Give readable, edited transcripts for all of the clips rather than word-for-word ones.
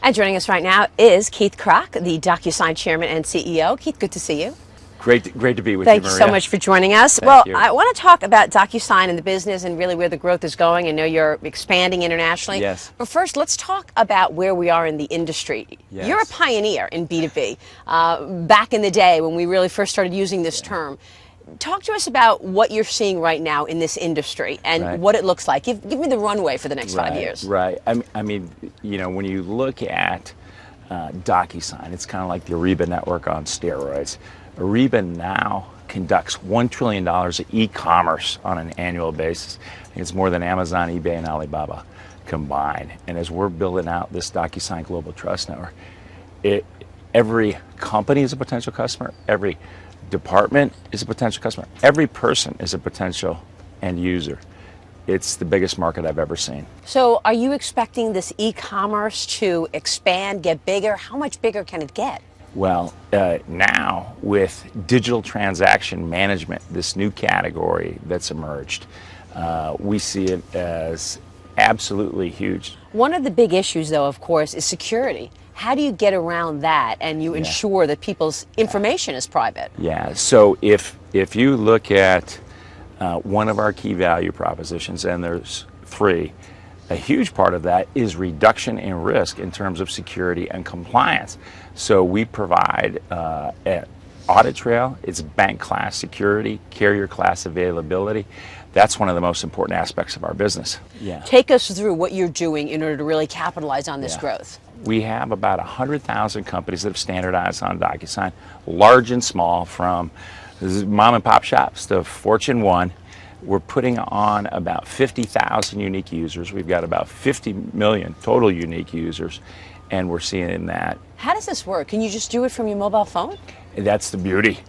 And joining us right now is Keith Krach, the DocuSign Chairman and CEO. Keith, good to see you. Great to be with you, Maria. Thank you so much for joining us. Thank you. I want to talk about DocuSign and the business and really where the growth is going. I know you're expanding internationally. Yes. But first, let's talk about where we are in the industry. Yes. You're a pioneer in B2B. Back in the day when we really first started using this term. Talk to us about what you're seeing right now in this industry and what it looks like. Give me the runway for the next 5 years. Right. I mean, you know, when you look at DocuSign, it's kind of like the Ariba network on steroids. Ariba now conducts $1 trillion of e-commerce on an annual basis. I think it's more than Amazon, eBay, and Alibaba combined. And as we're building out this DocuSign Global Trust Network, every company is a potential customer, every department is a potential customer, every person is a potential end user. It's the biggest market I've ever seen. So are you expecting this e-commerce to expand, get bigger? How much bigger can it get? Well, now with digital transaction management, this new category that's emerged, we see it as absolutely huge. One of the big issues, though, of course, is security. How do you get around that and you ensure that people's information is private? Yeah, so if you look at one of our key value propositions, and there's three, a huge part of that is reduction in risk in terms of security and compliance. So we provide an audit trail, it's bank class security, carrier class availability. That's one of the most important aspects of our business. Yeah. Take us through what you're doing in order to really capitalize on this growth. We have about 100,000 companies that have standardized on DocuSign, large and small, from mom and pop shops to Fortune 1. We're putting on about 50,000 unique users. We've got about 50 million total unique users, and we're seeing that. How does this work? Can you just do it from your mobile phone? That's the beauty.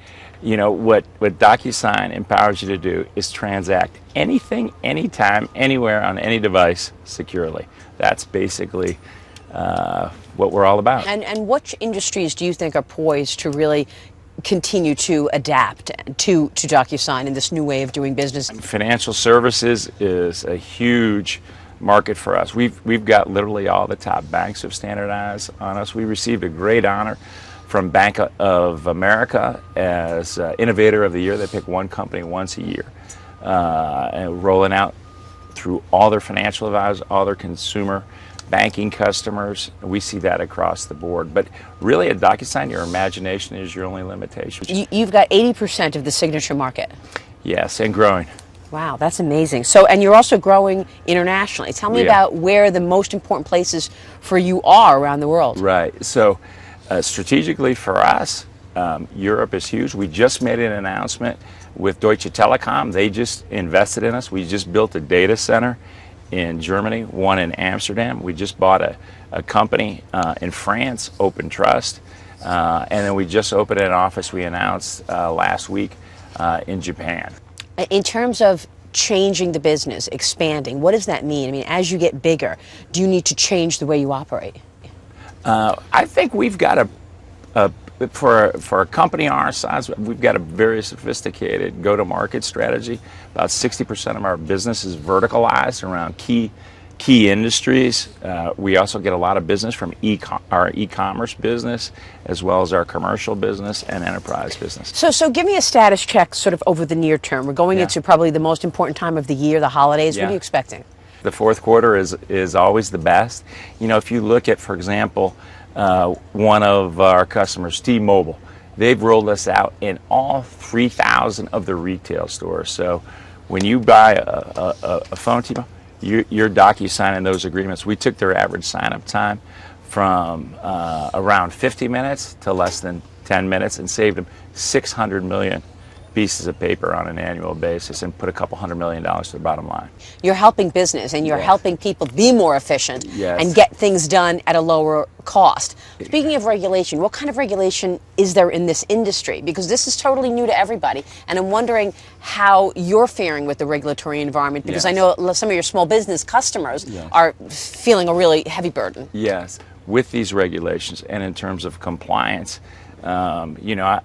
You know, what DocuSign empowers you to do is transact anything, anytime, anywhere, on any device securely. That's basically what we're all about. And what industries do you think are poised to really continue to adapt to DocuSign in this new way of doing business? Financial services is a huge market for us. We've got literally all the top banks have standardized on us. We received a great honor from Bank of America as Innovator of the Year. They pick one company once a year, and rolling out through all their financial advisors, all their consumer banking customers. We see that across the board. But really at DocuSign, your imagination is your only limitation. You've got 80% of the signature market. Yes, and growing. Wow, that's amazing. So, and you're also growing internationally. Tell me about where the most important places for you are around the world. Right. So, strategically for us, Europe is huge. We just made an announcement with Deutsche Telekom. They just invested in us. We just built a data center in Germany, one in Amsterdam. We just bought a company in France, Open Trust, and then we just opened an office we announced last week in Japan. In terms of changing the business, expanding, what does that mean? I mean, as you get bigger, do you need to change the way you operate? I think we've got for a company our size, we've got a very sophisticated go-to-market strategy. About 60% of our business is verticalized around key industries. We also get a lot of business from our e-commerce business, as well as our commercial business and enterprise business. So give me a status check sort of over the near term. We're going into probably the most important time of the year, the holidays. What are you expecting? The fourth quarter is always the best. You know, if you look at, for example, one of our customers, T-Mobile, they've rolled us out in all 3,000 of the retail stores. So when you buy a phone, T-Mobile, you're DocuSigning those agreements. We took their average sign-up time from around 50 minutes to less than 10 minutes and saved them 600 million pieces of paper on an annual basis and put a couple $100 million to the bottom line. You're helping business and you're helping people be more efficient and get things done at a lower cost. Speaking of regulation, what kind of regulation is there in this industry? Because this is totally new to everybody, and I'm wondering how you're faring with the regulatory environment, because I know some of your small business customers are feeling a really heavy burden. Yes, with these regulations and in terms of compliance, you know,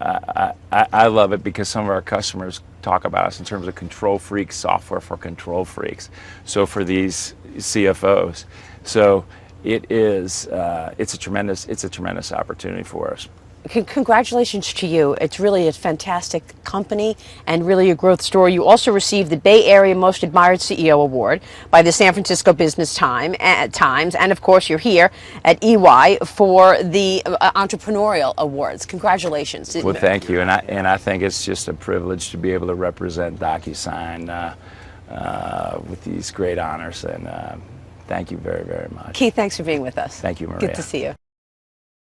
I love it because some of our customers talk about us in terms of control freaks, software for control freaks. So for these CFOs, so it's a tremendous opportunity for us. Congratulations to you. It's really a fantastic company and really a growth story. You also received the Bay Area Most Admired CEO Award by the San Francisco Business Times, and of course you're here at EY for the Entrepreneurial Awards. Congratulations. Well, thank you, and I think it's just a privilege to be able to represent DocuSign with these great honors, and thank you very, very much. Keith, thanks for being with us. Thank you, Maria. Good to see you.